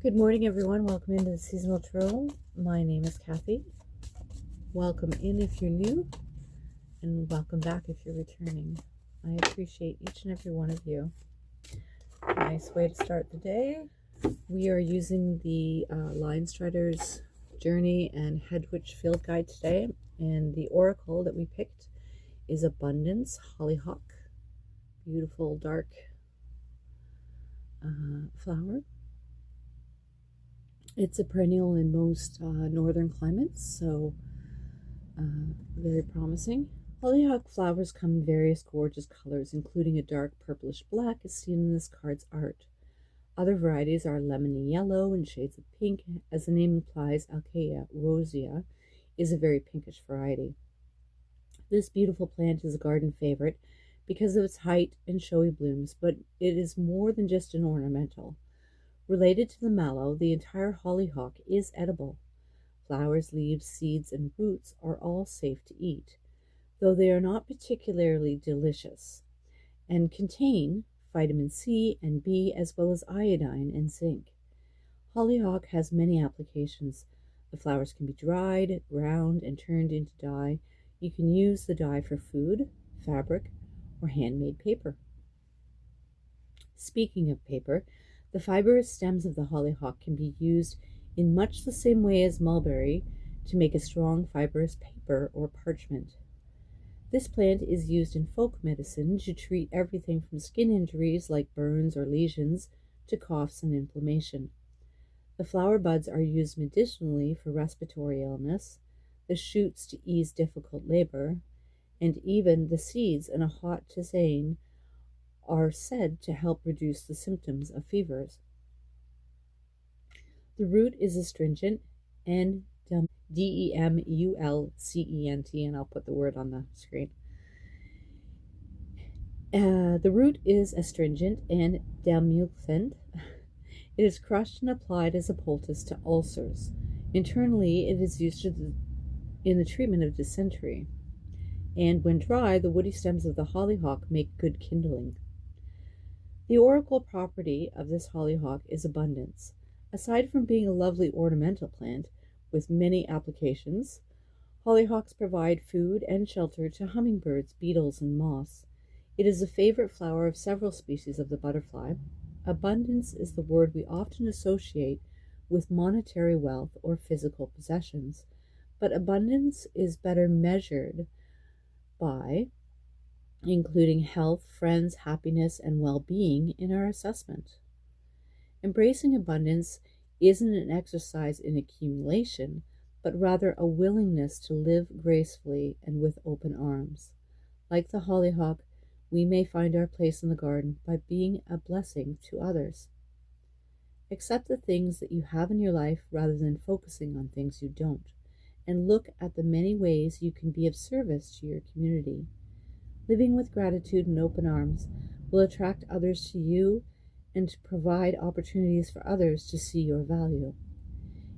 Good morning, everyone. Welcome into the Seasonal Tarot. My name is Kathy. Welcome in if you're new, and welcome back if you're returning. I appreciate each and every one of you. Nice way to start the day. We are using the Linestrider's Journey and Hedwig Field Guide today, and the oracle that we picked is Abundance Hollyhock. Beautiful dark flower. It's a perennial in most northern climates, so very promising. Hollyhock flowers come in various gorgeous colors, including a dark purplish black as seen in this card's art. Other varieties are lemony yellow and shades of pink. As the name implies, Alcaea rosea is a very pinkish variety. This beautiful plant is a garden favorite because of its height and showy blooms, but it is more than just an ornamental. Related to the mallow, the entire hollyhock is edible. Flowers, leaves, seeds, and roots are all safe to eat, though they are not particularly delicious, and contain vitamin C and B as well as iodine and zinc. Hollyhock has many applications. The flowers can be dried, ground, and turned into dye. You can use the dye for food, fabric, or handmade paper. Speaking of paper, the fibrous stems of the hollyhock can be used in much the same way as mulberry to make a strong fibrous paper or parchment. This plant is used in folk medicine to treat everything from skin injuries like burns or lesions to coughs and inflammation. The flower buds are used medicinally for respiratory illness, the shoots to ease difficult labor, and even the seeds in a hot tisane are said to help reduce the symptoms of fevers. The root is astringent and demulcent, and I'll put the word on the screen. The root is astringent and demulcent. It is crushed and applied as a poultice to ulcers. Internally, it is used in the treatment of dysentery. And when dry, the woody stems of the hollyhock make good kindling. The oracle property of this hollyhock is abundance. Aside from being a lovely ornamental plant with many applications, hollyhocks provide food and shelter to hummingbirds, beetles, and moths. It is a favorite flower of several species of the butterfly. Abundance is the word we often associate with monetary wealth or physical possessions, but abundance is better measured by including health, friends, happiness, and well-being in our assessment. Embracing abundance isn't an exercise in accumulation, but rather a willingness to live gracefully and with open arms. Like the hollyhock, we may find our place in the garden by being a blessing to others. Accept the things that you have in your life rather than focusing on things you don't, and look at the many ways you can be of service to your community. Living with gratitude and open arms will attract others to you and to provide opportunities for others to see your value.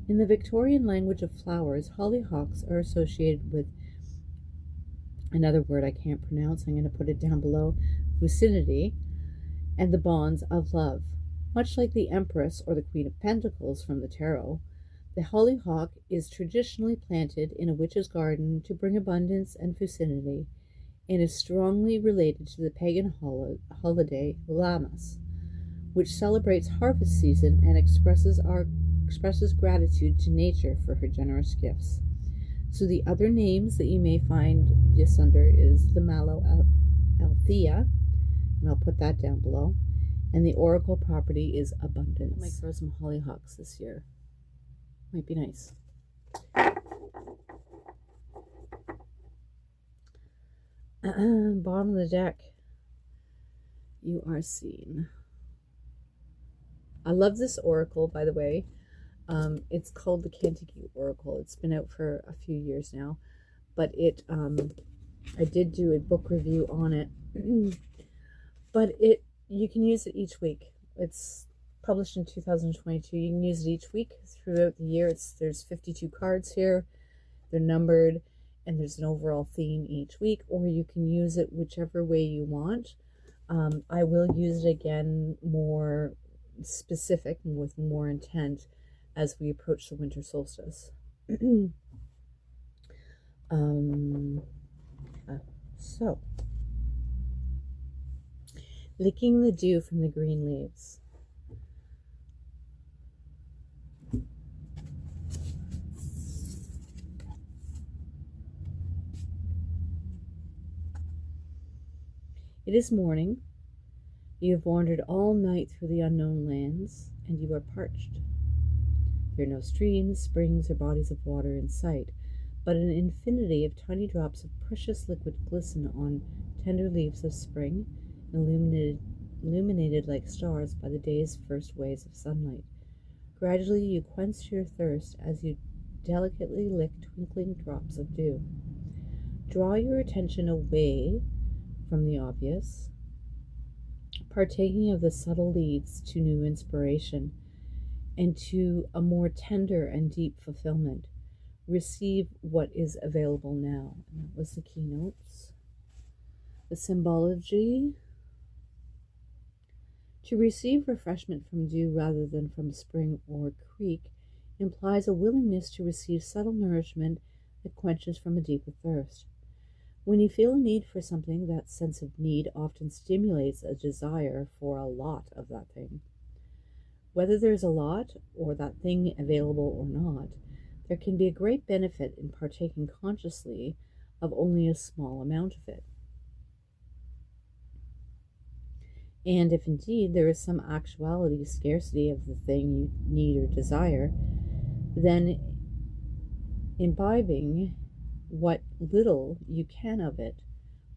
In the Victorian language of flowers, hollyhocks are associated with another word I can't pronounce, I'm going to put it down below, vicinity, and the bonds of love. Much like the Empress or the Queen of Pentacles from the Tarot, the hollyhock is traditionally planted in a witch's garden to bring abundance and vicinity, and is strongly related to the pagan holiday Lammas, which celebrates harvest season and expresses gratitude to nature for her generous gifts. So the other names that you may find this under is the mallow Althea, and I'll put that down below, and the oracle property is abundance. I might grow some hollyhocks this year. Might be nice. Bottom of the deck, you are seen. I love this oracle, by the way. It's called the Cantigue Oracle. It's been out for a few years now, but I did do a book review on it. But you can use it each week. It's published in 2022. You can use it each week throughout the year. There's 52 cards here. They're numbered, and there's an overall theme each week, or you can use it whichever way you want. I will use it again more specific and with more intent as we approach the winter solstice. um, so, licking the dew from the green leaves. It is morning. You have wandered all night through the unknown lands, and you are parched. There are no streams, springs, or bodies of water in sight, but an infinity of tiny drops of precious liquid glisten on tender leaves of spring, illuminated like stars by the day's first waves of sunlight. Gradually you quench your thirst as you delicately lick twinkling drops of dew. Draw your attention away from the obvious. Partaking of the subtle leads to new inspiration and to a more tender and deep fulfillment. Receive what is available now. And that was the keynotes. The symbology. To receive refreshment from dew rather than from spring or creek implies a willingness to receive subtle nourishment that quenches from a deeper thirst. When you feel a need for something, that sense of need often stimulates a desire for a lot of that thing. Whether there's a lot or that thing available or not, there can be a great benefit in partaking consciously of only a small amount of it. And if indeed there is some actuality scarcity of the thing you need or desire, then imbibing what little you can of it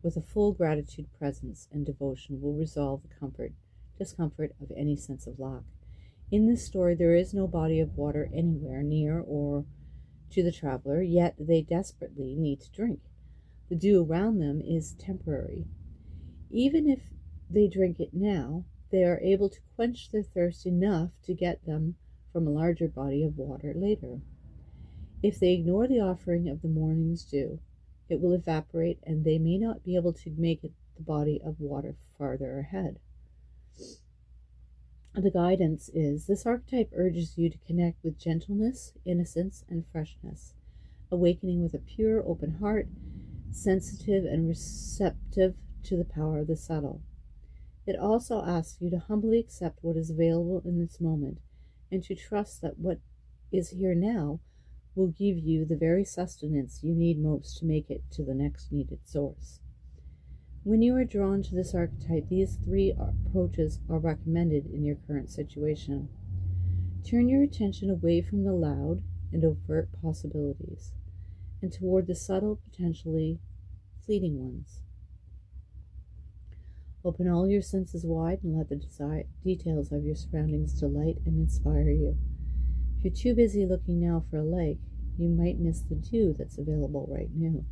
with a full gratitude presence and devotion will resolve the discomfort of any sense of lack. In this story, there is no body of water anywhere near or to the traveler, yet they desperately need to drink. The dew around them is temporary. Even if they drink it now, they are able to quench their thirst enough to get them from a larger body of water later. If they ignore the offering of the morning's dew, it will evaporate and they may not be able to make it the body of water farther ahead. The guidance is, this archetype urges you to connect with gentleness, innocence, and freshness, awakening with a pure, open heart, sensitive and receptive to the power of the subtle. It also asks you to humbly accept what is available in this moment and to trust that what is here now will give you the very sustenance you need most to make it to the next needed source. When you are drawn to this archetype, these three approaches are recommended in your current situation. Turn your attention away from the loud and overt possibilities and toward the subtle, potentially fleeting ones. Open all your senses wide and let the details of your surroundings delight and inspire you. If you're too busy looking now for a lake, you might miss the dew that's available right now.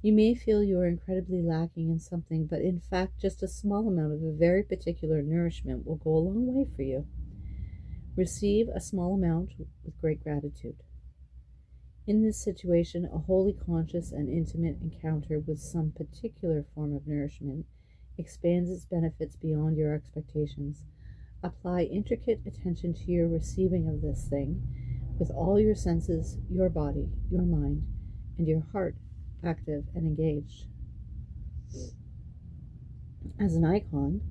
You may feel you are incredibly lacking in something, but in fact just a small amount of a very particular nourishment will go a long way for you. Receive a small amount with great gratitude. In this situation, a wholly conscious and intimate encounter with some particular form of nourishment expands its benefits beyond your expectations. Apply intricate attention to your receiving of this thing with all your senses, your body, your mind, and your heart active and engaged. As an icon,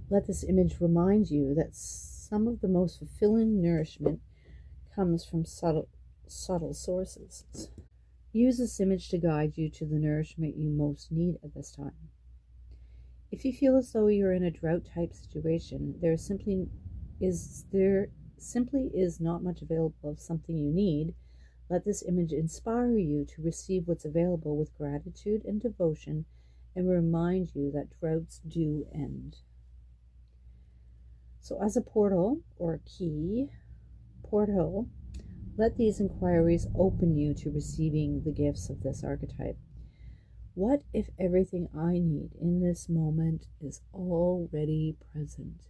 let this image remind you that some of the most fulfilling nourishment comes from subtle sources. Use this image to guide you to the nourishment you most need at this time. If you feel as though you're in a drought-type situation, there simply is not much available of something you need. Let this image inspire you to receive what's available with gratitude and devotion and remind you that droughts do end. So as a portal or a key, portal, let these inquiries open you to receiving the gifts of this archetype. What if everything I need in this moment is already present?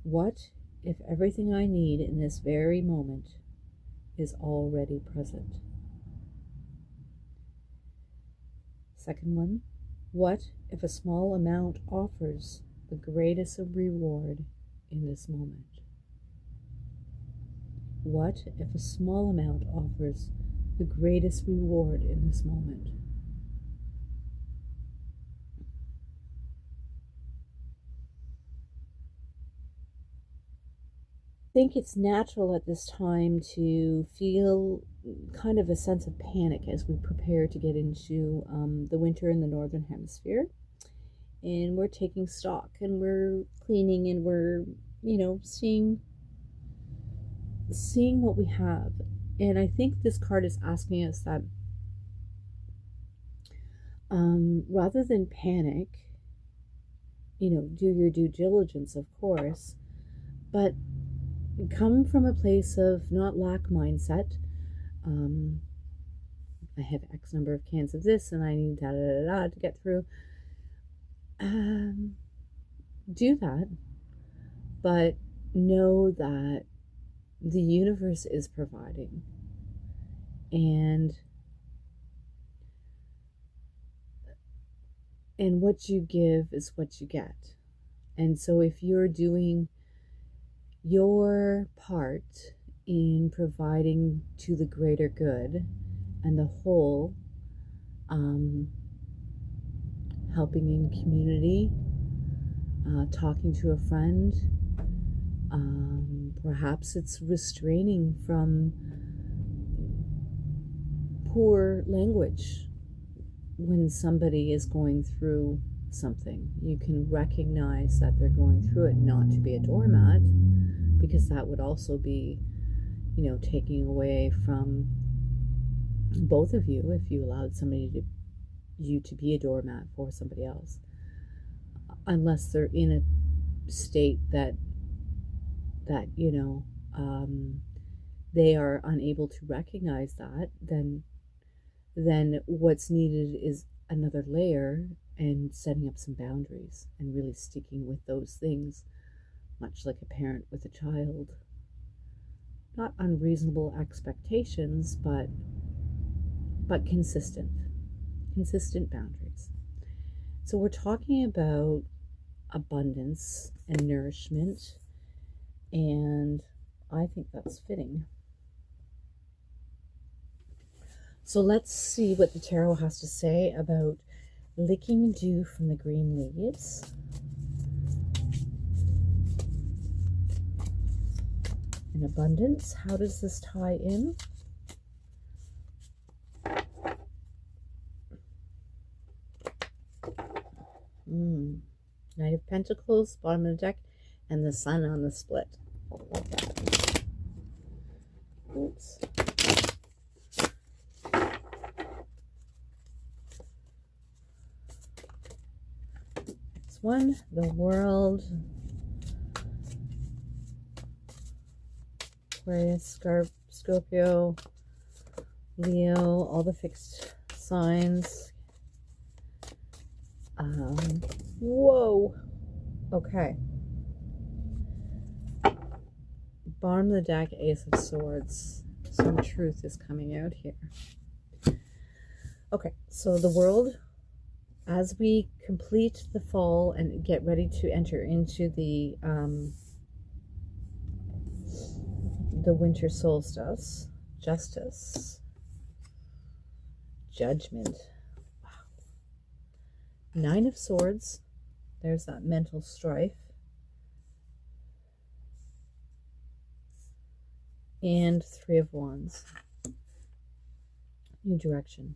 What if everything I need in this very moment is already present? Second one, what if a small amount offers the greatest reward in this moment? What if a small amount offers the greatest reward in this moment? I think it's natural at this time to feel kind of a sense of panic as we prepare to get into the winter in the northern hemisphere, and we're taking stock and we're cleaning and we're seeing what we have. And I think this card is asking us that rather than panic, do your due diligence, of course, but come from a place of not lack mindset. I have X number of cans of this and I need da da da da to get through. Do that, but know that the universe is providing, and what you give is what you get. And so if you're doing your part in providing to the greater good and the whole, helping in community, talking to a friend, perhaps it's restraining from poor language when somebody is going through something. You can recognize that they're going through it, not to be a doormat, because that would also be, taking away from both of you if you allowed you to be a doormat for somebody else, unless they're in a state that they are unable to recognize that. Then what's needed is another layer, and setting up some boundaries and really sticking with those things, much like a parent with a child. Not unreasonable expectations, but consistent boundaries. So we're talking about abundance and nourishment, and I think that's fitting. So let's see what the tarot has to say about licking dew from the green leaves. And abundance, how does this tie in? Knight of Pentacles, bottom of the deck, and the Sun on the split. Oops. Next one, the World. Aquarius, Scorpio, Leo, all the fixed signs. Whoa. Okay. Bottom of the deck, Ace of Swords. Some truth is coming out here. Okay, so the World, as we complete the fall and get ready to enter into the winter solstice, justice, judgment. Wow. Nine of Swords. There's that mental strife. And Three of Wands. New direction.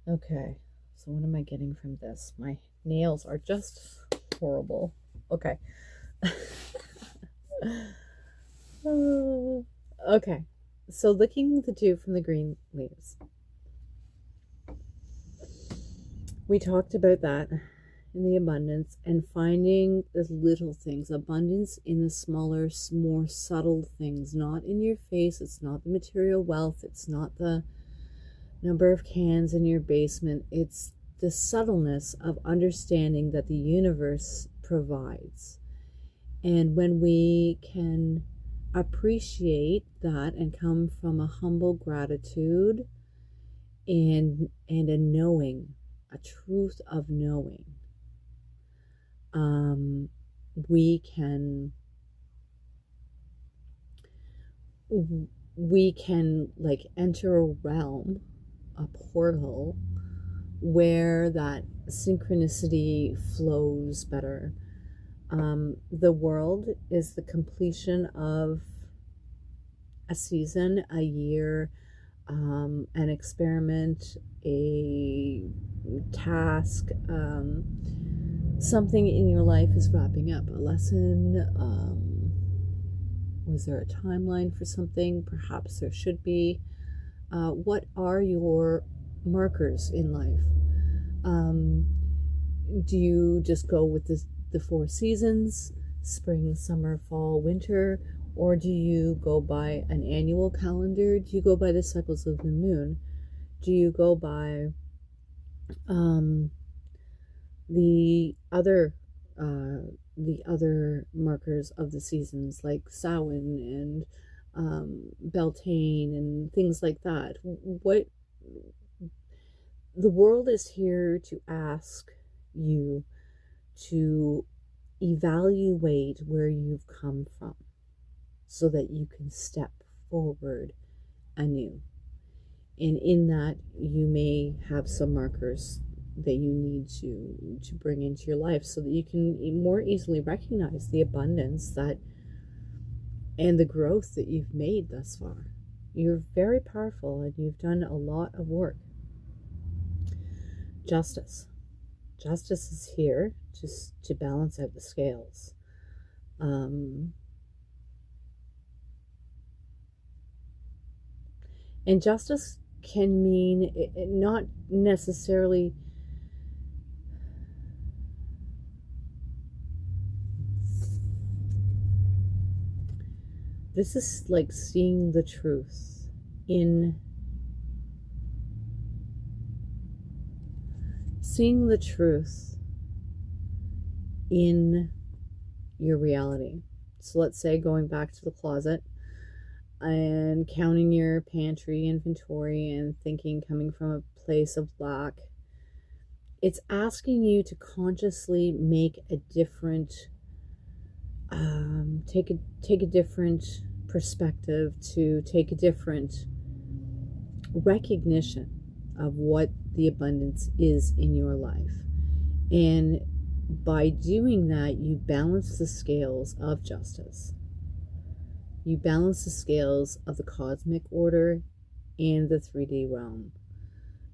Okay, so what am I getting from this? My nails are just horrible. Okay. Okay, so licking the dew from the green leaves. We talked about that in the abundance, and finding the little things. Abundance in the smaller, more subtle things, not in your face. It's not the material wealth. It's not the number of cans in your basement. It's the subtleness of understanding that the universe provides. And when we can appreciate that and come from a humble gratitude and a knowing, a truth of knowing um, we can like enter a realm, a portal, where that synchronicity flows better. The world is the completion of a season, a year, an experiment, a task, something in your life is wrapping up. A lesson, was there a timeline for something? Perhaps there should be. What are your markers in life? Do you just go with the four seasons, spring, summer, fall, winter? Or do you go by an annual calendar? Do you go by the cycles of the moon? Do you go by the other markers of the seasons, like Samhain and Beltane and things like that? What the world is here to ask you to evaluate where you've come from, so that you can step forward anew. And in that, you may have some markers that you need to bring into your life, so that you can more easily recognize the abundance that and the growth that you've made thus far. You're very powerful, and you've done a lot of work. Justice is here just to balance out the scales. And justice can mean not necessarily this is like seeing the truth in your reality. So let's say, going back to the closet and counting your pantry inventory and thinking, coming from a place of lack, it's asking you to consciously make a different take a different perspective, to take a different recognition of what the abundance is in your life. And by doing that, you balance the scales of justice. You balance the scales of the cosmic order and the 3D realm,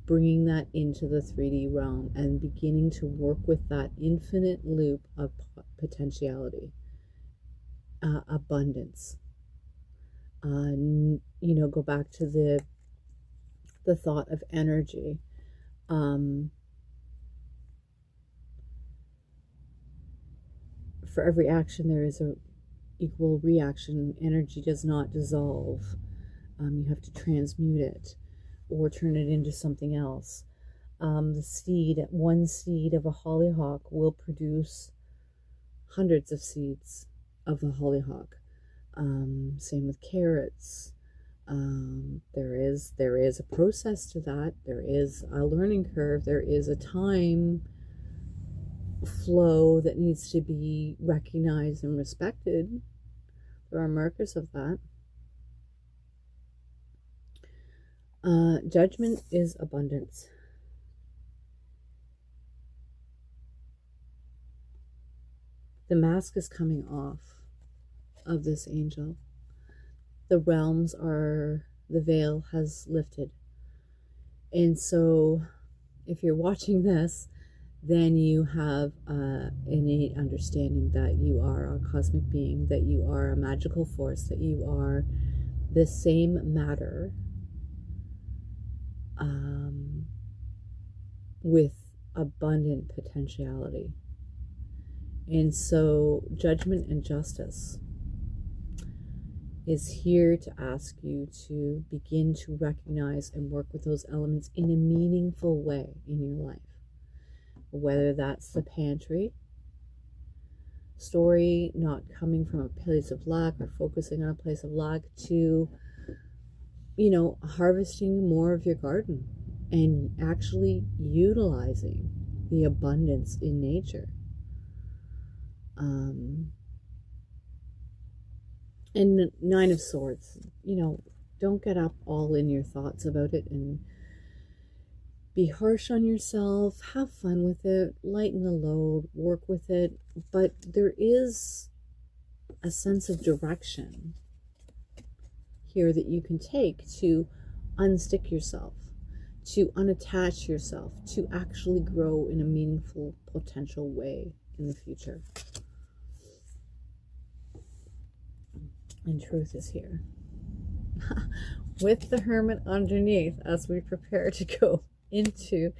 bringing that into the 3D realm and beginning to work with that infinite loop of potentiality, abundance. Go back to the thought of energy. For every action, there is a equal reaction. Energy does not dissolve. You have to transmute it or turn it into something else. One seed of a hollyhock will produce hundreds of seeds of a hollyhock. Same with carrots. There is a process to that. There is a learning curve. There is a time flow that needs to be recognized and respected. There are markers of that. Judgment is abundance. The mask is coming off of this angel. The veil has lifted. And so if you're watching this, then you have an innate understanding that you are a cosmic being, that you are a magical force, that you are the same matter with abundant potentiality. And so judgment and justice is here to ask you to begin to recognize and work with those elements in a meaningful way in your life. Whether that's the pantry story, not coming from a place of lack or focusing on a place of lack, to, harvesting more of your garden and actually utilizing the abundance in nature. Um, and Nine of Swords, don't get up all in your thoughts about it and be harsh on yourself. Have fun with it, lighten the load, work with it. But there is a sense of direction here that you can take to unstick yourself, to unattach yourself, to actually grow in a meaningful, potential way in the future. And truth is here. With the Hermit underneath, as we prepare to go into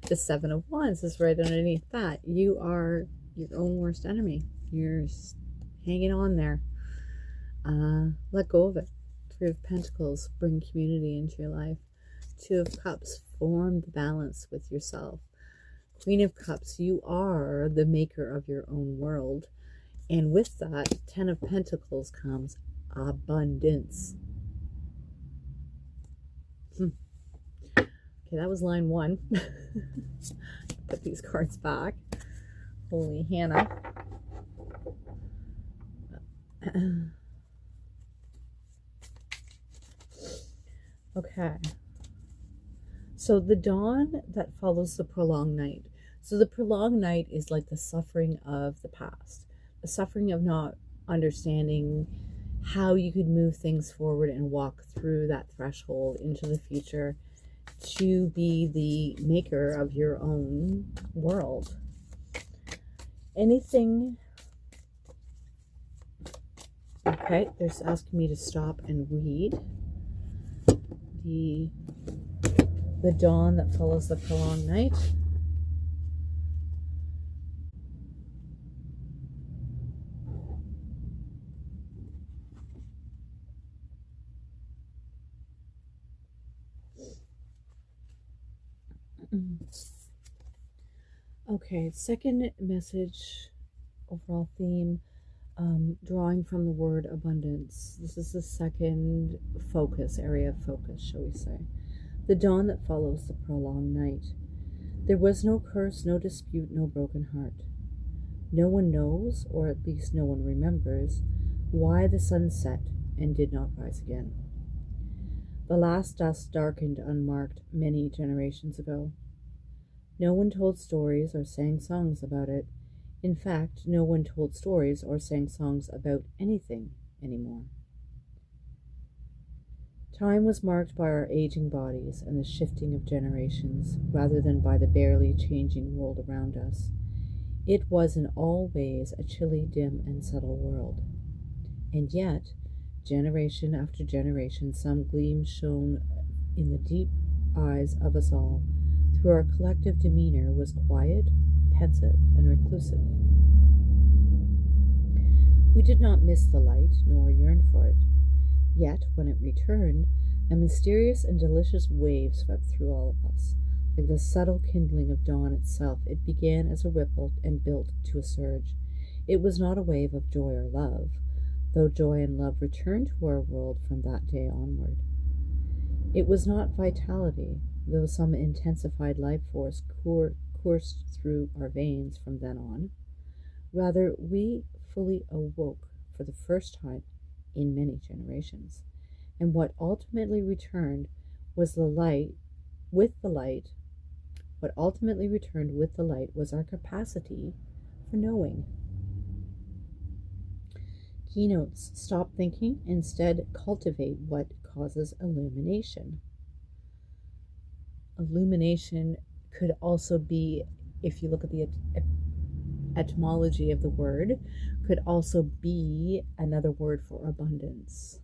the Seven of Wands is right underneath that. You are your own worst enemy. You're hanging on there. Let go of it. Three of Pentacles, bring community into your life. Two of Cups, form the balance with yourself. Queen of Cups, you are the maker of your own world. And with that, Ten of Pentacles comes abundance. Okay, that was line 1. Put these cards back. Holy Hannah. Okay. So the dawn that follows the prolonged night. So the prolonged night is like the suffering of the past. The suffering of not understanding how you could move things forward and walk through that threshold into the future to be the maker of your own world. Anything. Okay, they're asking me to stop and read the dawn that follows the prolonged night. Okay, second message, overall theme, drawing from the word abundance. This is the second focus, area of focus, shall we say. The dawn that follows the prolonged night. There was no curse, no dispute, no broken heart. No one knows, or at least no one remembers, why the sun set and did not rise again. The last dusk darkened unmarked many generations ago. No one told stories or sang songs about it. In fact, no one told stories or sang songs about anything anymore. Time was marked by our aging bodies and the shifting of generations, rather than by the barely changing world around us. It was in all ways a chilly, dim, and subtle world. And yet, generation after generation, some gleam shone in the deep eyes of us all. Through our collective demeanor was quiet, pensive, and reclusive. We did not miss the light, nor yearn for it. Yet, when it returned, a mysterious and delicious wave swept through all of us. Like the subtle kindling of dawn itself, it began as a ripple and built to a surge. It was not a wave of joy or love, though joy and love returned to our world from that day onward. It was not vitality, though some intensified life force coursed through our veins from then on. Rather, we fully awoke for the first time in many generations. And what ultimately returned was the light. What ultimately returned with the light was our capacity for knowing. Keynotes: stop thinking, instead cultivate what causes illumination. Illumination could also be, if you look at the etymology of the word, could also be another word for abundance.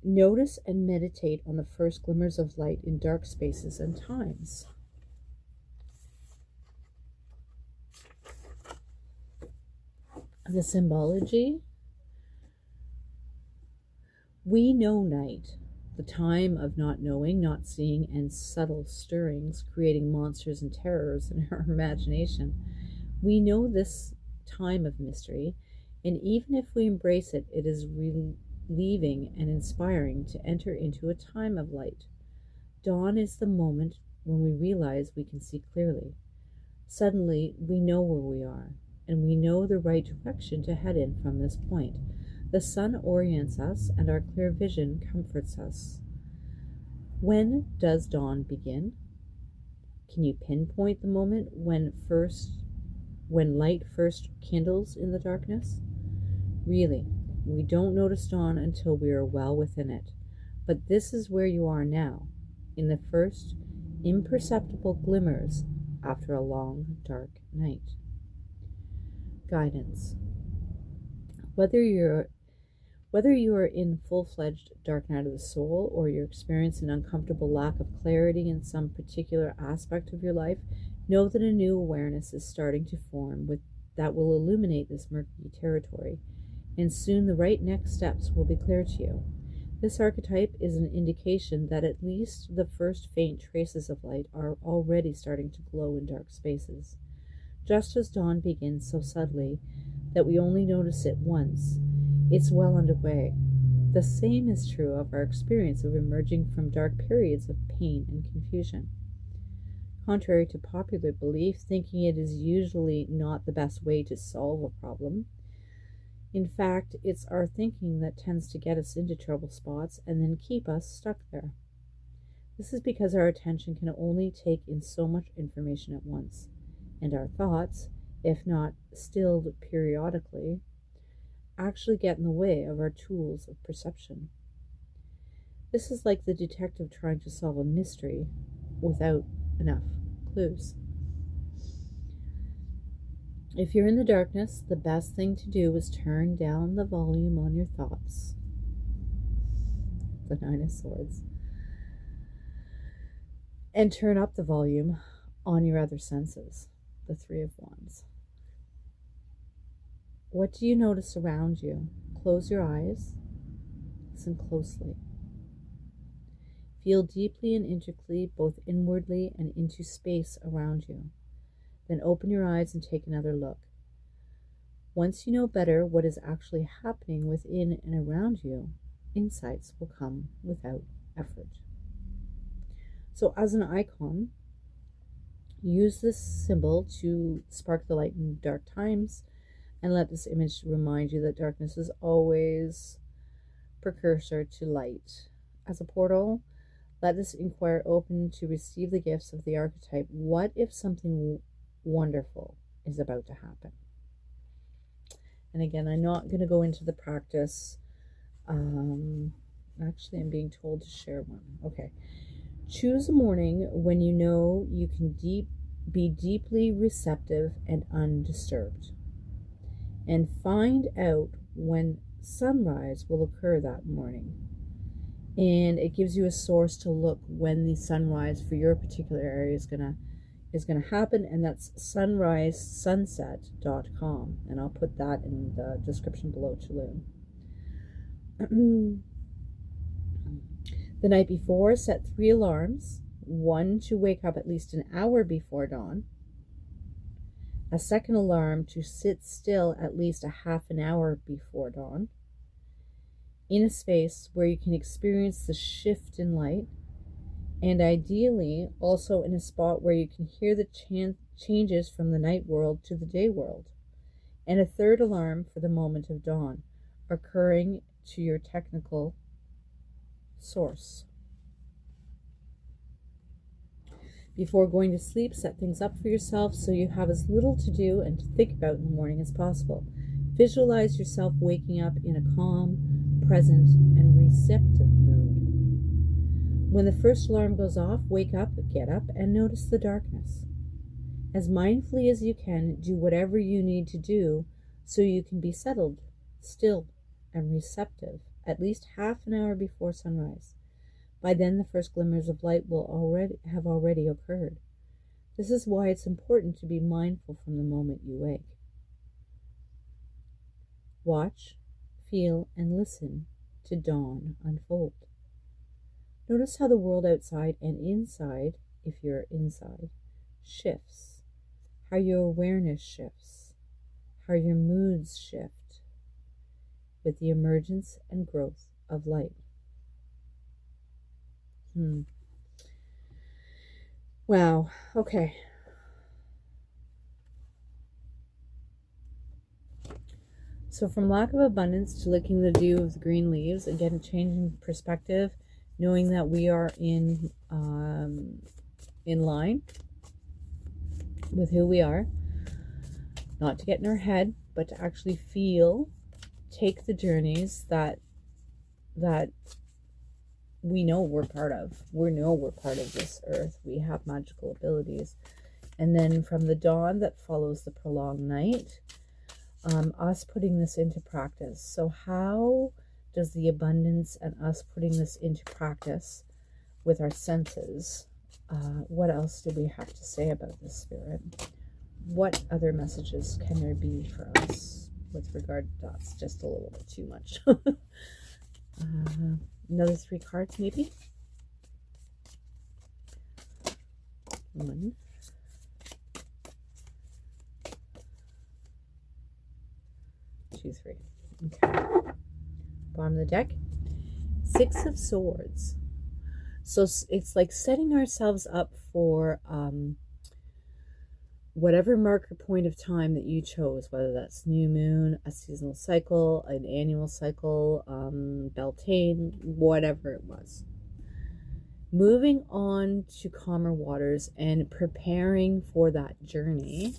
Notice and meditate on the first glimmers of light in dark spaces and times. The symbology. We know night, the time of not knowing, not seeing, and subtle stirrings, creating monsters and terrors in our imagination. We know this time of mystery, and even if we embrace it, it is relieving and inspiring to enter into a time of light. Dawn is the moment when we realize we can see clearly. Suddenly, we know where we are, and we know the right direction to head in from this point. The sun orients us, and our clear vision comforts us. When does dawn begin? Can you pinpoint the moment when light first kindles in the darkness? Really, we don't notice dawn until we are well within it. But this is where you are now, in the first imperceptible glimmers after a long, dark night. Guidance. Whether you are in full-fledged dark night of the soul, or you're experiencing an uncomfortable lack of clarity in some particular aspect of your life, know that a new awareness is starting to form that will illuminate this murky territory, and soon the right next steps will be clear to you. This archetype is an indication that at least the first faint traces of light are already starting to glow in dark spaces. Just as dawn begins so subtly that we only notice it once, it's well underway. The same is true of our experience of emerging from dark periods of pain and confusion. Contrary to popular belief, thinking it is usually not the best way to solve a problem. In fact, it's our thinking that tends to get us into trouble spots and then keep us stuck there. This is because our attention can only take in so much information at once, and our thoughts, if not stilled periodically, actually get in the way of our tools of perception. This is like the detective trying to solve a mystery without enough clues. If you're in the darkness, the best thing to do is turn down the volume on your thoughts. The Nine of Swords. And turn up the volume on your other senses. The Three of Wands. What do you notice around you? Close your eyes. Listen closely. Feel deeply and intricately, both inwardly and into space around you. Then open your eyes and take another look. Once you know better what is actually happening within and around you, insights will come without effort. So as an icon, use this symbol to spark the light in dark times, and let this image remind you that darkness is always precursor to light. As a portal, let this inquire open to receive the gifts of the archetype. What if something wonderful is about to happen? And again, I'm not going to go into the practice. Actually, I'm being told to share one. Okay. Choose a morning when you know you can be deeply receptive and undisturbed. And find out when sunrise will occur that morning. And it gives you a source to look when the sunrise for your particular area is gonna happen, and that's sunrisesunset.com, and I'll put that in the description below too. The night before, set 3 alarms, one to wake up at least an hour before dawn, a second alarm to sit still at least a half an hour before dawn, in a space where you can experience the shift in light, and ideally also in a spot where you can hear the changes from the night world to the day world, and a third alarm for the moment of dawn, occurring to your technical source. Before going to sleep, set things up for yourself so you have as little to do and to think about in the morning as possible. Visualize yourself waking up in a calm, present, and receptive mood. When the first alarm goes off, wake up, get up, and notice the darkness. As mindfully as you can, do whatever you need to do so you can be settled, still, and receptive at least half an hour before sunrise. By then, the first glimmers of light will have already occurred. This is why it's important to be mindful from the moment you wake. Watch, feel, and listen to dawn unfold. Notice how the world outside and inside, if you're inside, shifts, how your awareness shifts, how your moods shift with the emergence and growth of light. Wow, okay. So from lack of abundance to licking the dew of the green leaves, again, a change in perspective, knowing that we are in line with who we are, not to get in our head, but to actually feel, take the journeys that we know we're part of. We know we're part of this earth. We have magical abilities. And then from the dawn that follows the prolonged night, us putting this into practice. So how does the abundance and us putting this into practice with our senses, what else do we have to say about this, Spirit? What other messages can there be for us with regard to that's just a little bit too much? Another 3 cards, maybe. 1, 2, 3. Okay. Bottom of the deck. 6 of Swords. So it's like setting ourselves up for whatever marker point of time that you chose, whether that's new moon, a seasonal cycle, an annual cycle, Beltane, whatever it was. Moving on to calmer waters and preparing for that journey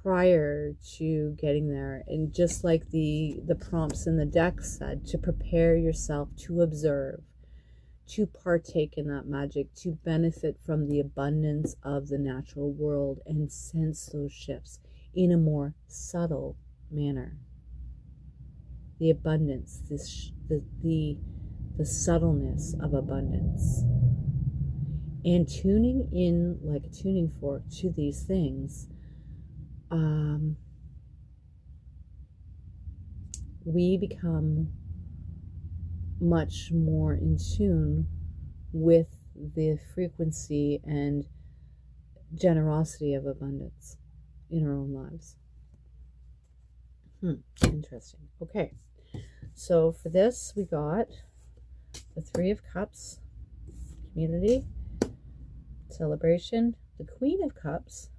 prior to getting there. And just like the prompts in the deck said, to prepare yourself to observe, to partake in that magic, to benefit from the abundance of the natural world and sense those shifts in a more subtle manner. The abundance, the subtleness of abundance. And tuning in like a tuning fork to these things, we become much more in tune with the frequency and generosity of abundance in our own lives. Interesting. Okay, so for this we got the 3 of Cups, community, celebration, the Queen of Cups,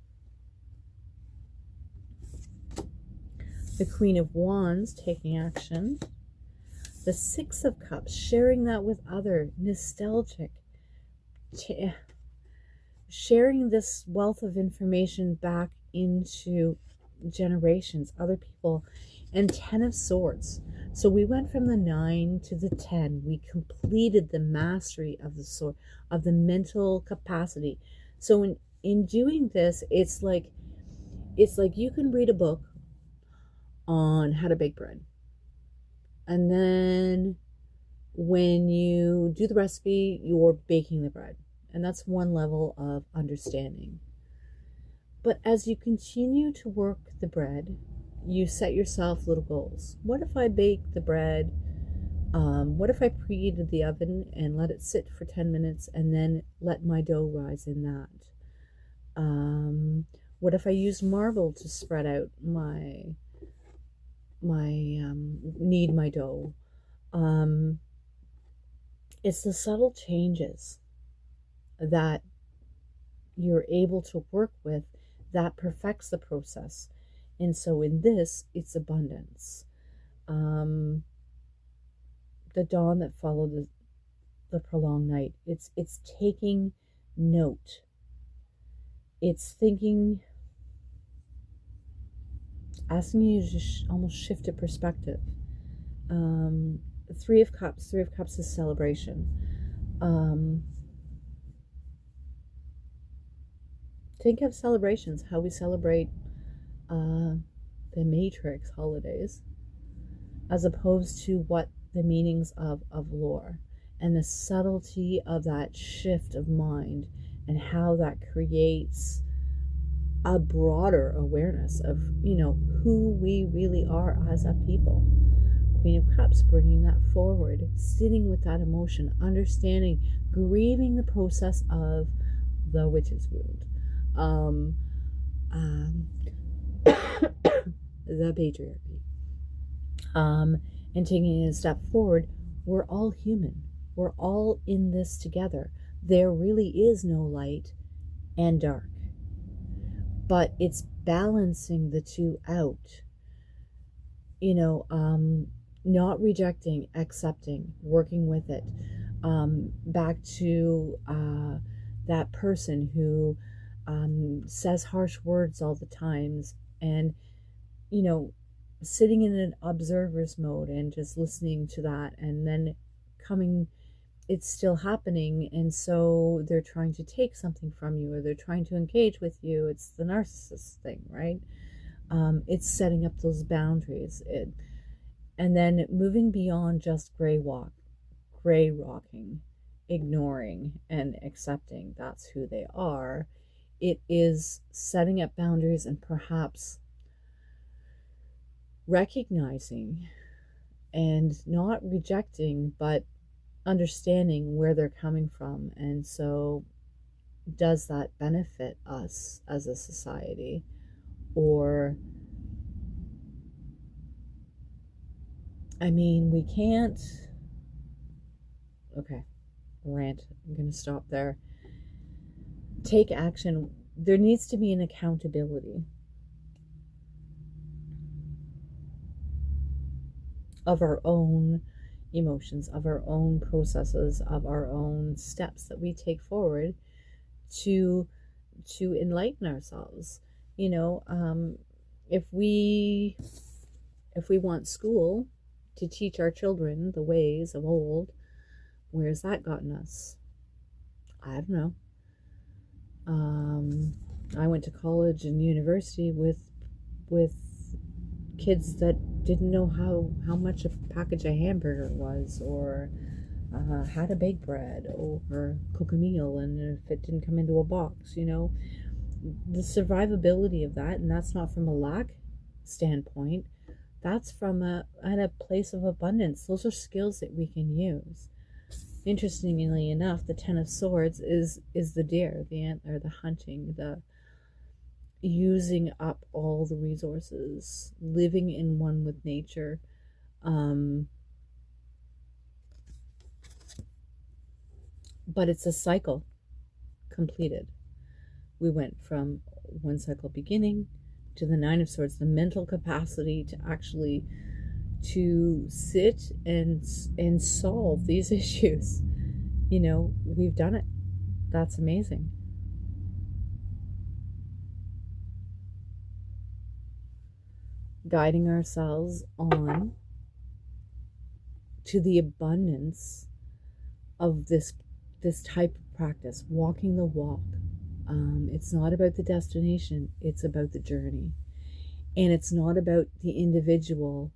the Queen of Wands, taking action, the 6 of Cups, sharing that with other, nostalgic, sharing this wealth of information back into generations, other people, and 10 of Swords. So we went from the 9 to the 10. We completed the mastery of the sword, of the mental capacity. So in doing this, it's like you can read a book on how to bake bread. And then when you do the recipe, you're baking the bread. And that's one level of understanding. But as you continue to work the bread, you set yourself little goals. What if I bake the bread? What if I preheated the oven and let it sit for 10 minutes and then let my dough rise in that? What if I used marble to spread out my knead my dough? It's the subtle changes that you're able to work with that perfects the process. And so in this, it's abundance. The dawn that followed the prolonged night, it's taking note. It's thinking, asking you to almost shift a perspective. 3 of Cups is celebration. Think of celebrations, how we celebrate the Matrix holidays, as opposed to what the meanings of lore and the subtlety of that shift of mind and how that creates a broader awareness of, who we really are as a people. Queen of Cups, bringing that forward, sitting with that emotion, understanding, grieving the process of the witch's wound, the patriarchy, and taking a step forward. We're all human. We're all in this together. There really is no light and dark, but it's balancing the two out you know, not rejecting, accepting, working with it. Back to that person who says harsh words all the times, and, you know, sitting in an observer's mode and just listening to that, and then coming, it's still happening, and so they're trying to take something from you, or they're trying to engage with you. It's the narcissist thing, right? It's setting up those boundaries, and then moving beyond just gray rocking, ignoring and accepting that's who they are. It is setting up boundaries and perhaps recognizing and not rejecting, but understanding where they're coming from. And so, does that benefit us as a society? Or, I mean, we can't. Okay, rant. I'm going to stop there. Take action. There needs to be an accountability of our own emotions, of our own processes, of our own steps that we take forward to enlighten ourselves. You know, if we want school to teach our children the ways of old, where's that gotten us? I don't know. I went to college and university with kids that didn't know how much a package of hamburger was, or how to bake bread, or cook a meal, and if it didn't come into a box, you know, the survivability of that. And that's not from a lack standpoint, that's from a place of abundance. Those are skills that we can use. Interestingly enough, the Ten of Swords is the deer, the antler, the hunting, the using up all the resources, living in one with nature. But it's a cycle completed. We went from one cycle beginning to the Nine of Swords, the mental capacity to actually to sit and solve these issues. You know, we've done it. That's amazing. Guiding ourselves on to the abundance of this type of practice, walking the walk. It's not about the destination, it's about the journey. And it's not about the individual,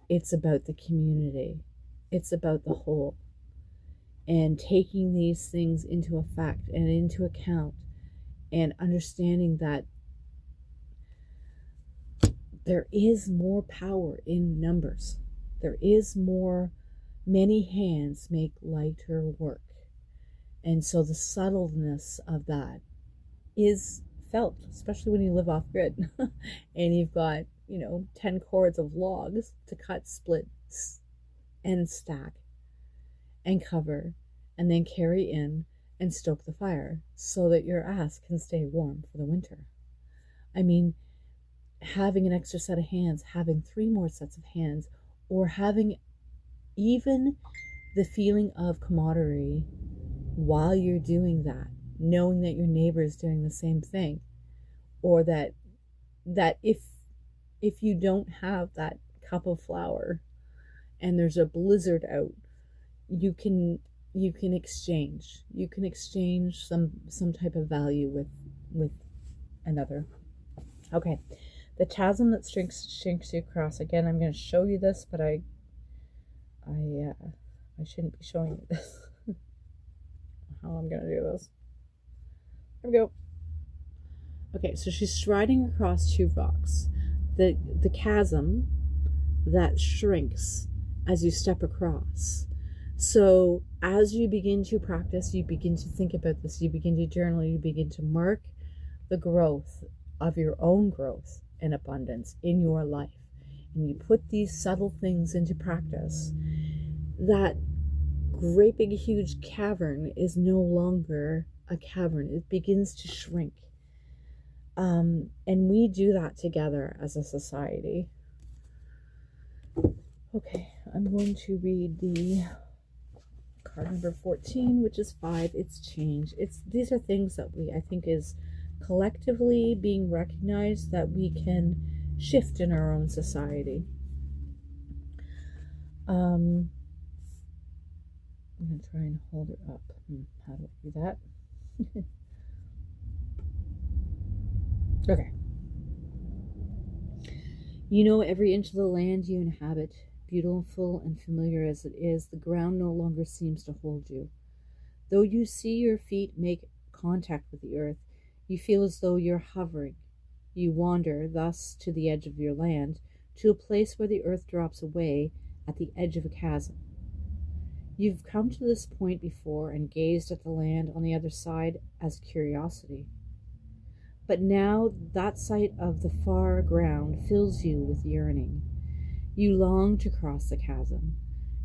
it's about the community. It's about the whole. And taking these things into effect and into account, and understanding that there is more power in numbers. There is more, many hands make lighter work. And so the subtleness of that is felt, especially when you live off grid and you've got, 10 cords of logs to cut, split, and stack and cover, and then carry in and stoke the fire so that your ass can stay warm for the winter. I mean, having an extra set of hands, having 3 more sets of hands, or having even the feeling of camaraderie while you're doing that, knowing that your neighbor is doing the same thing, or that if you don't have that cup of flour and there's a blizzard out, you can exchange some type of value with another. Okay, the chasm that shrinks you across. Again, I'm going to show you this, but I shouldn't be showing you this. How I'm going to do this. There we go. Okay, so she's striding across 2 rocks. The chasm that shrinks as you step across. So as you begin to practice, you begin to think about this, you begin to journal, you begin to mark the growth of your own growth and abundance in your life. And you put these subtle things into practice. That great big huge cavern is no longer a cavern. It begins to shrink. And we do that together as a society. Okay, I'm going to read the card number 14, which is 5. It's change. These are things that I think is collectively being recognized that we can shift in our own society. I'm going to try and hold it up. How do I do that? Okay. You know every inch of the land you inhabit, beautiful and familiar as it is, the ground no longer seems to hold you. Though you see your feet make contact with the earth, you feel as though you're hovering. You wander thus to the edge of your land, to a place where the earth drops away at the edge of a chasm. You've come to this point before and gazed at the land on the other side as curiosity. But now that sight of the far ground fills you with yearning. You long to cross the chasm,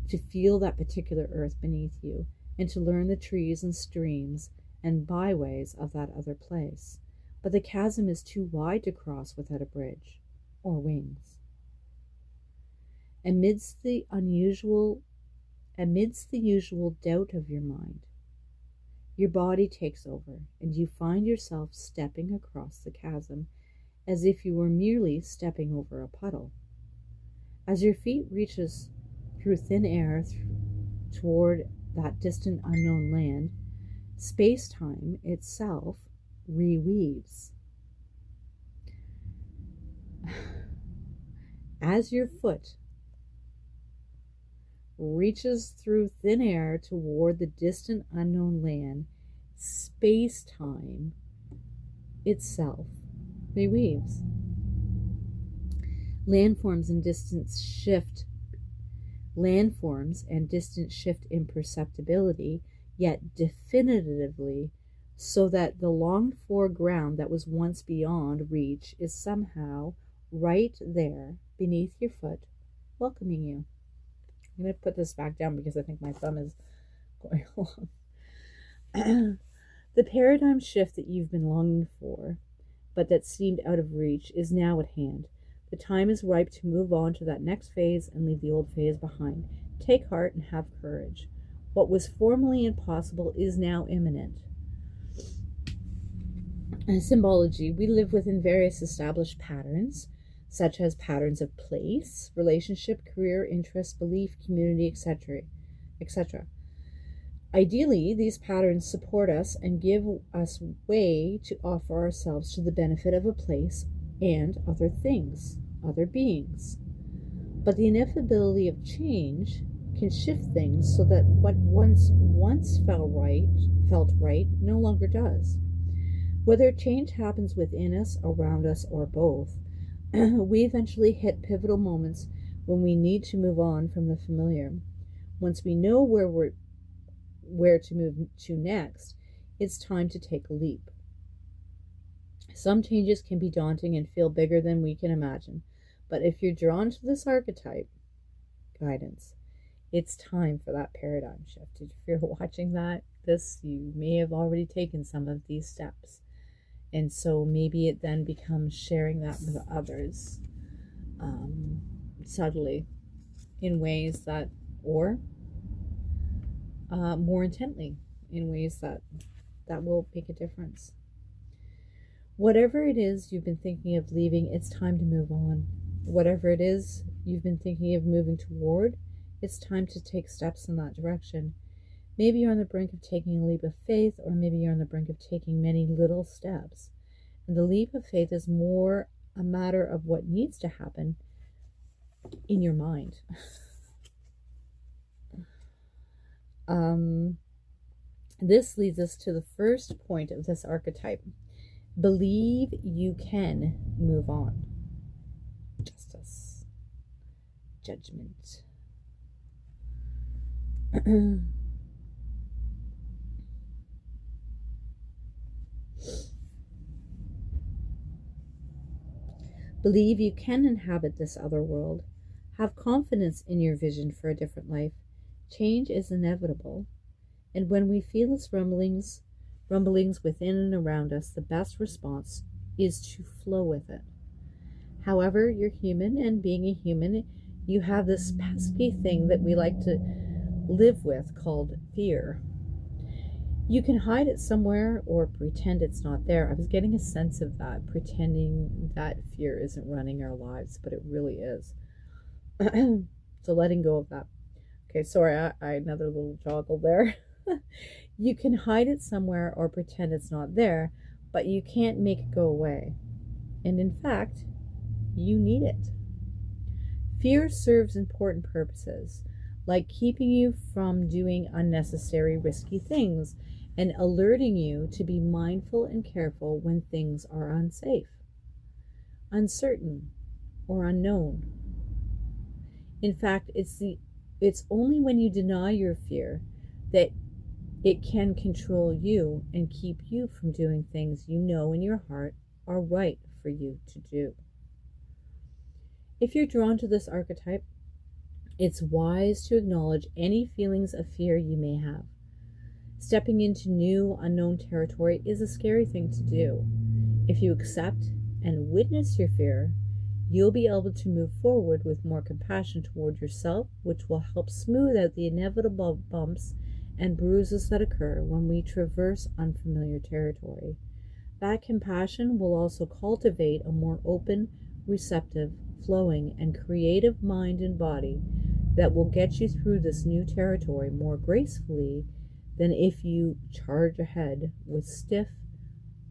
to feel that particular earth beneath you, and to learn the trees and streams and byways of that other place. But the chasm is too wide to cross without a bridge or wings. Amidst the usual doubt of your mind, your body takes over, and you find yourself stepping across the chasm as if you were merely stepping over a puddle. As your feet reaches through thin air toward that distant unknown land, space-time itself reweaves. As your foot reaches through thin air toward the distant unknown land, space-time itself reweaves. Landforms and distance shift imperceptibly, yet definitively, so that the longed-for ground that was once beyond reach is somehow right there beneath your foot, welcoming you. I'm going to put this back down because I think my thumb is going along. The paradigm shift that you've been longing for, but that seemed out of reach, is now at hand. The time is ripe to move on to that next phase and leave the old phase behind. Take heart and have courage. What was formerly impossible is now imminent. In symbology, we live within various established patterns, such as patterns of place, relationship, career, interest, belief, community, etc., etc. Ideally, these patterns support us and give us way to offer ourselves to the benefit of a place and other things, other beings. But the inevitability of change can shift things so that what once felt right no longer does. Whether change happens within us, around us, or both, we eventually hit pivotal moments when we need to move on from the familiar. Once we know where to move to next, it's time to take a leap. Some changes can be daunting and feel bigger than we can imagine, but if you're drawn to this archetype guidance, it's time for that paradigm shift. If you're watching this, you may have already taken some of these steps. And so maybe it then becomes sharing that with others subtly in ways that, or more intently in ways that will make a difference. Whatever it is you've been thinking of leaving, it's time to move on. Whatever it is you've been thinking of moving toward, it's time to take steps in that direction. Maybe you're on the brink of taking a leap of faith, or maybe you're on the brink of taking many little steps. And the leap of faith is more a matter of what needs to happen in your mind. This leads us to the first point of this archetype. Believe you can move on. Justice. Judgment. Believe you can inhabit this other world. Have confidence in your vision for a different life. Change is inevitable, and when we feel its rumblings within and around us, the best response is to flow with it. However, you're human, and being a human, you have this pesky thing that we like to live with called fear. You can hide it somewhere or pretend it's not there. I was getting a sense of that, pretending that fear isn't running our lives, but it really is. So letting go of that. Okay, sorry, I another little joggle there. You can hide it somewhere or pretend it's not there, but you can't make it go away. And in fact, you need it. Fear serves important purposes, like keeping you from doing unnecessary risky things and alerting you to be mindful and careful when things are unsafe, uncertain, or unknown. In fact, it's only when you deny your fear that it can control you and keep you from doing things you know in your heart are right for you to do. If you're drawn to this archetype, it's wise to acknowledge any feelings of fear you may have. Stepping into new, unknown territory is a scary thing to do. If you accept and witness your fear, you'll be able to move forward with more compassion toward yourself, which will help smooth out the inevitable bumps and bruises that occur when we traverse unfamiliar territory. That compassion will also cultivate a more open, receptive, flowing, and creative mind and body that will get you through this new territory more gracefully than if you charge ahead with stiff,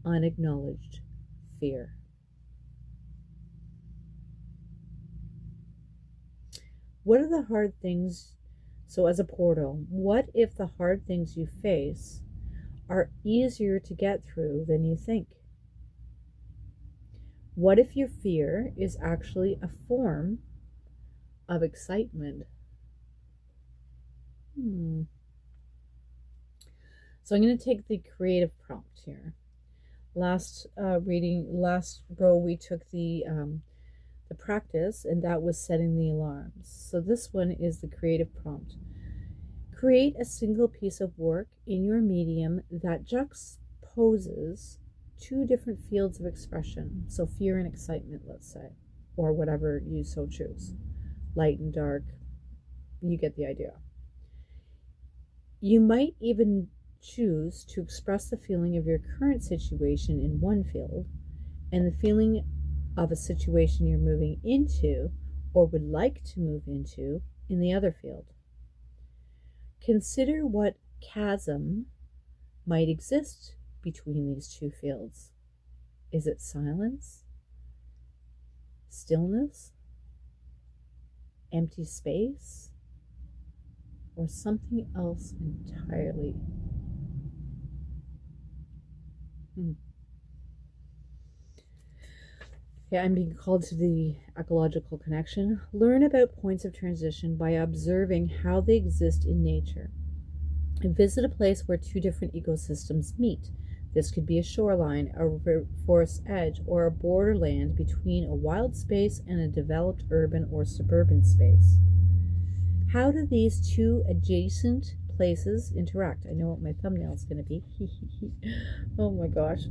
unacknowledged fear. What are the hard things? So as a portal, what if the hard things you face are easier to get through than you think? What if your fear is actually a form of excitement? So I'm going to take the creative prompt here. Last row we took the practice, and that was setting the alarms. So this one is the creative prompt. Create a single piece of work in your medium that juxtaposes two different fields of expression. So fear and excitement, let's say, or whatever you so choose. Light and dark, you get the idea. You might even choose to express the feeling of your current situation in one field and the feeling of a situation you're moving into or would like to move into in the other field. Consider what chasm might exist between these two fields. Is it silence? Stillness? Empty space? Or something else entirely? Okay, I'm being called to the ecological connection. Learn about points of transition by observing how they exist in nature. And visit a place where two different ecosystems meet. This could be a shoreline, a forest edge, or a borderland between a wild space and a developed urban or suburban space. How do these two adjacent places interact? I know what my thumbnail is going to be. Oh my gosh.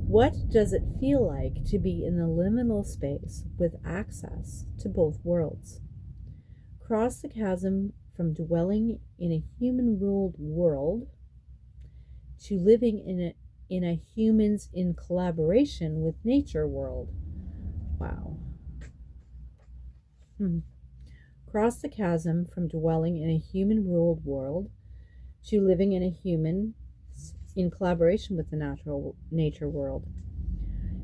What does it feel like to be in the liminal space with access to both worlds? Cross the chasm from dwelling in a human-ruled world to living in a humans in collaboration with nature world. Wow. Cross the chasm from dwelling in a human-ruled world to living in a human in collaboration with the nature world.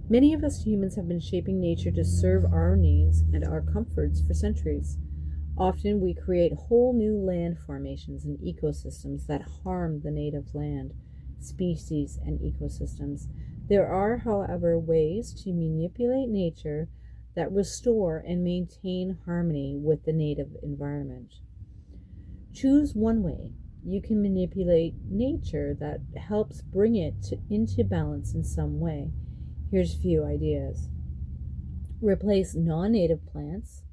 Many of us humans have been shaping nature to serve our needs and our comforts for centuries. Often we create whole new land formations and ecosystems that harm the native land, species, and ecosystems. There are, however, ways to manipulate nature that restore and maintain harmony with the native environment. Choose one way. You can manipulate nature that helps bring it into balance in some way. Here's a few ideas. Replace non-native plants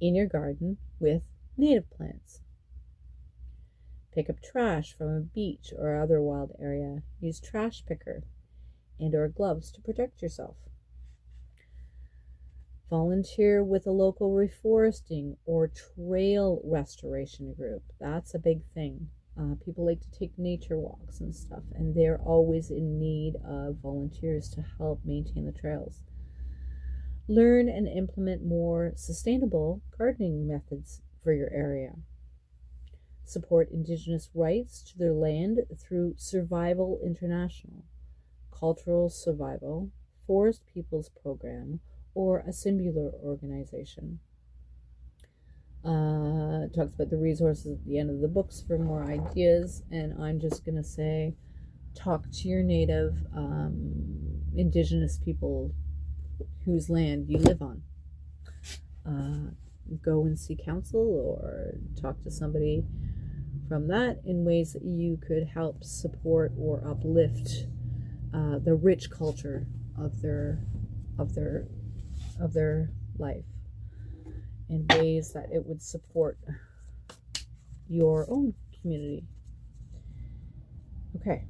in your garden with native plants. Pick up trash from a beach or other wild area. Use trash picker and or gloves to protect yourself. Volunteer with a local reforesting or trail restoration group. That's a big thing. People like to take nature walks and stuff, and they're always in need of volunteers to help maintain the trails. Learn and implement more sustainable gardening methods for your area. Support Indigenous rights to their land through Survival International, Cultural Survival, Forest Peoples Program, or a singular organization. Talks about the resources at the end of the books for more ideas, and I'm just going to say talk to your native Indigenous people whose land you live on. Go and see counsel or talk to somebody from that in ways that you could help support or uplift the rich culture of their life in ways that it would support your own community. Okay,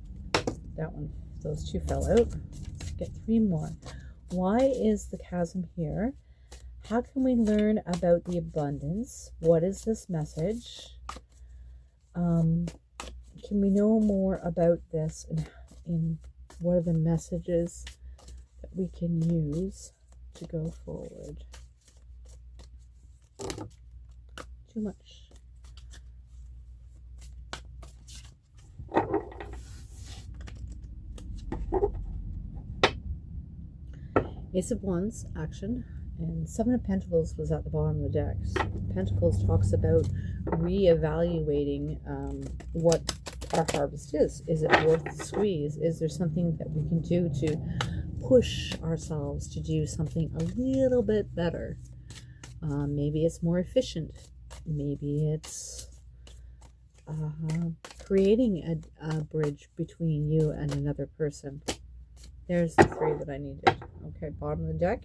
those two fell out. Let's get 3 more. Why is the chasm here? How can we learn about the abundance? What is this message? Can we know more about this and what are the messages that we can use to go forward? Too much. Ace of Wands, action, and Seven of Pentacles was at the bottom of the deck. Pentacles talks about reevaluating what our harvest is. Is it worth the squeeze? Is there something that we can do to push ourselves to do something a little bit better? Maybe it's more efficient. Maybe it's creating a bridge between you and another person. There's the 3 that I needed. Okay, bottom of the deck,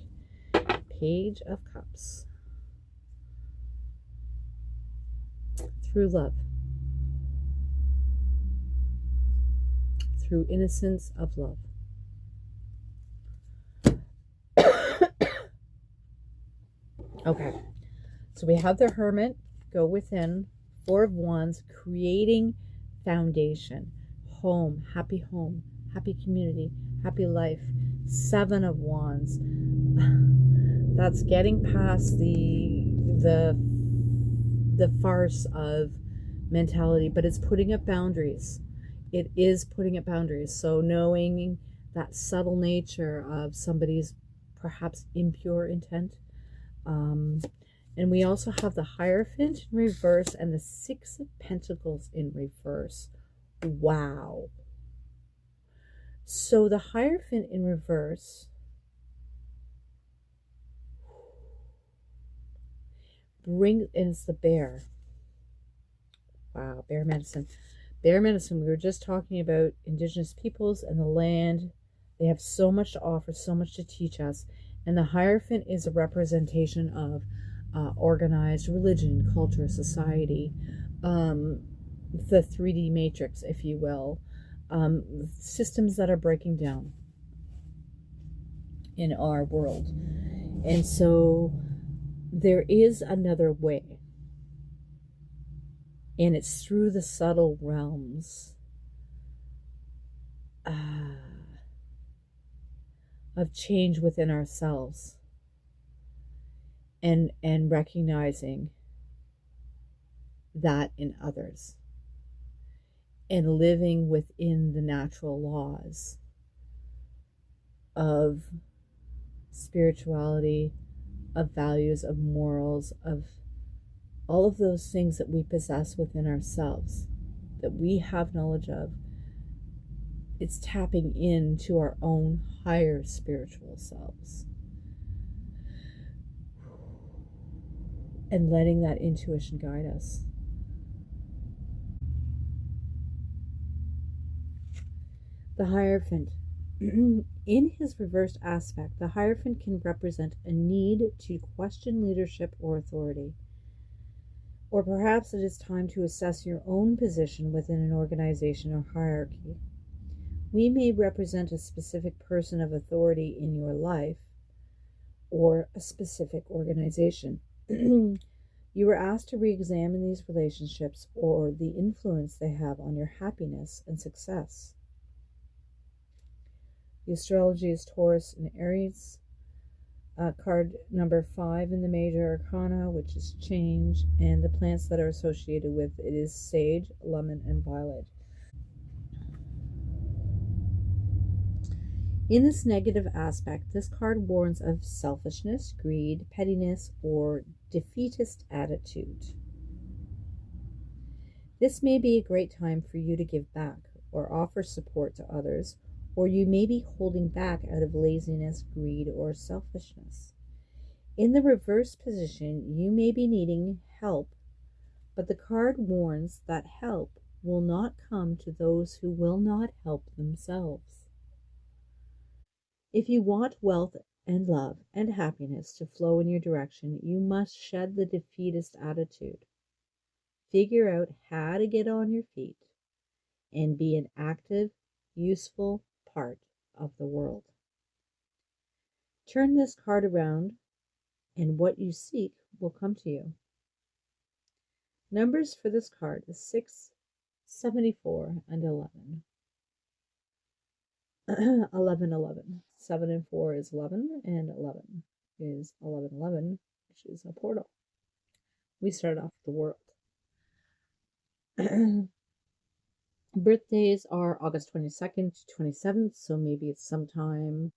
Page of Cups. Through love. Through innocence of love. Okay, so we have the Hermit, go within, 4 of Wands, creating foundation, home, happy community, happy life, 7 of Wands. That's getting past the farce of mentality, but it's putting up boundaries. It is putting up boundaries. So knowing that subtle nature of somebody's perhaps impure intent. And we also have the Hierophant in reverse and the 6 of Pentacles in reverse. Wow. So the Hierophant in reverse and it's the bear. Wow, bear medicine. Bear medicine, we were just talking about Indigenous peoples and the land. They have so much to offer, so much to teach us. And the Hierophant is a representation of organized religion, culture, society, the 3D matrix, if you will, systems that are breaking down in our world. And so there is another way. And it's through the subtle realms of change within ourselves. And recognizing that in others and living within the natural laws of spirituality, of values, of morals, of all of those things that we possess within ourselves, that we have knowledge of. It's tapping into our own higher spiritual selves. And letting that intuition guide us. The Hierophant. In his reversed aspect, the Hierophant can represent a need to question leadership or authority. Or perhaps it is time to assess your own position within an organization or hierarchy. We may represent a specific person of authority in your life, or a specific organization. You are asked to re examine these relationships or the influence they have on your happiness and success. The astrology is Taurus and Aries. Card number 5 in the major arcana, which is change, and the plants that are associated with it is sage, lemon, and violet. In this negative aspect, this card warns of selfishness, greed, pettiness, or defeatist attitude. This may be a great time for you to give back or offer support to others, or you may be holding back out of laziness, greed, or selfishness. In the reverse position, you may be needing help, but the card warns that help will not come to those who will not help themselves. If you want wealth and love and happiness to flow in your direction, you must shed the defeatist attitude. Figure out how to get on your feet and be an active, useful part of the world. Turn this card around, and what you seek will come to you. Numbers for this card is 6, 74, and 11. 11, 11. 7 and 4 is 11, and 11 is 11, 11, which is a portal. We start off the world. Birthdays are August 22nd to 27th, so maybe it's sometime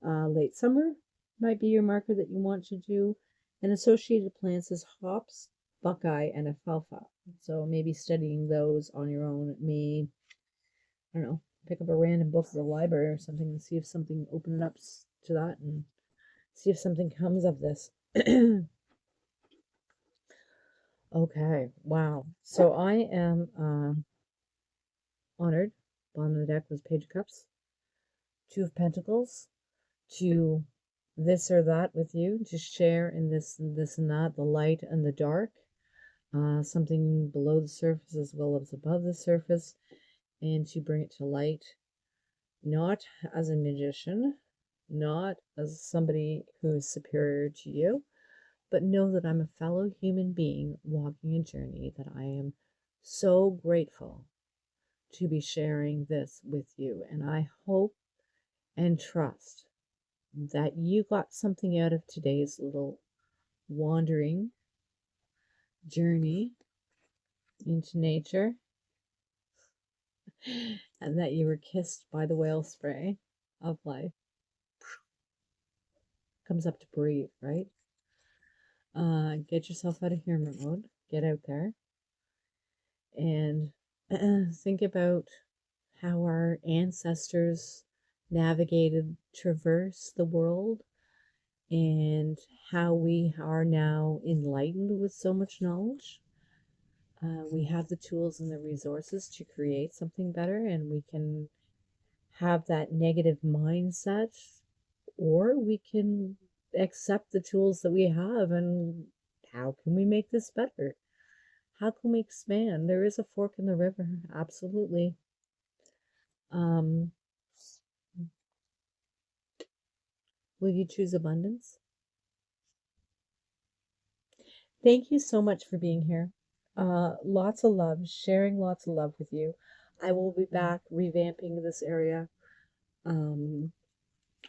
late summer might be your marker that you want to do. And associated plants is hops, buckeye, and alfalfa. So maybe studying those on your own may, I don't know, pick up a random book at the library or something and see if something open it up to that and see if something comes of this. Okay, wow. So I am honored. Bottom of the deck was Page of Cups, Two of Pentacles, to this or that with you, to share in this and this and that, the light and the dark, something below the surface as well as above the surface, and to bring it to light, not as a magician, not as somebody who is superior to you, but know that I'm a fellow human being walking a journey that I am so grateful to be sharing this with you. And I hope and trust that you got something out of today's little wandering journey into nature, and that you were kissed by the whale spray of life. Comes up to breathe, right? Get yourself out of hermit mode, get out there, and think about how our ancestors navigated, traversed the world, and how we are now enlightened with so much knowledge. We have the tools and the resources to create something better, and we can have that negative mindset, or we can accept the tools that we have and how can we make this better? How can we expand? There is a fork in the river, absolutely. Will you choose abundance? Thank you so much for being here. Lots of love, sharing lots of love with you. I will be back revamping this area.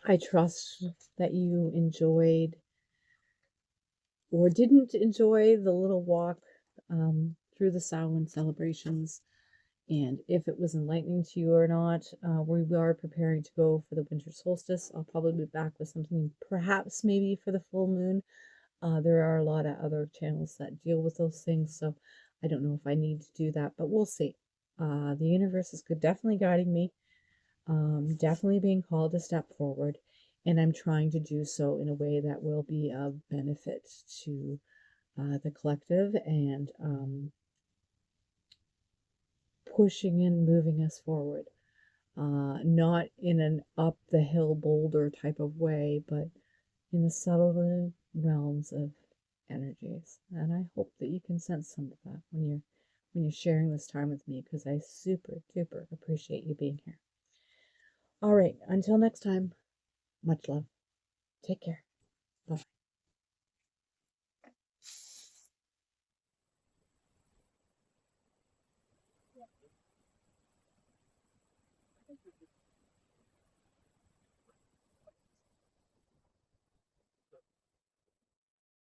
I trust that you enjoyed or didn't enjoy the little walk through the Samhain celebrations. And if it was enlightening to you or not, we are preparing to go for the winter solstice. I'll probably be back with something perhaps maybe for the full moon. There are a lot of other channels that deal with those things, so I don't know if I need to do that, but we'll see. The universe is definitely guiding me, definitely being called to step forward, and I'm trying to do so in a way that will be of benefit to the collective and pushing and moving us forward. Not in an up the hill boulder type of way, but in the subtle realms of energies. And I hope that you can sense some of that when you're sharing this time with me, because I super duper appreciate you being here. All right, until next time, much love. Take care. Bye.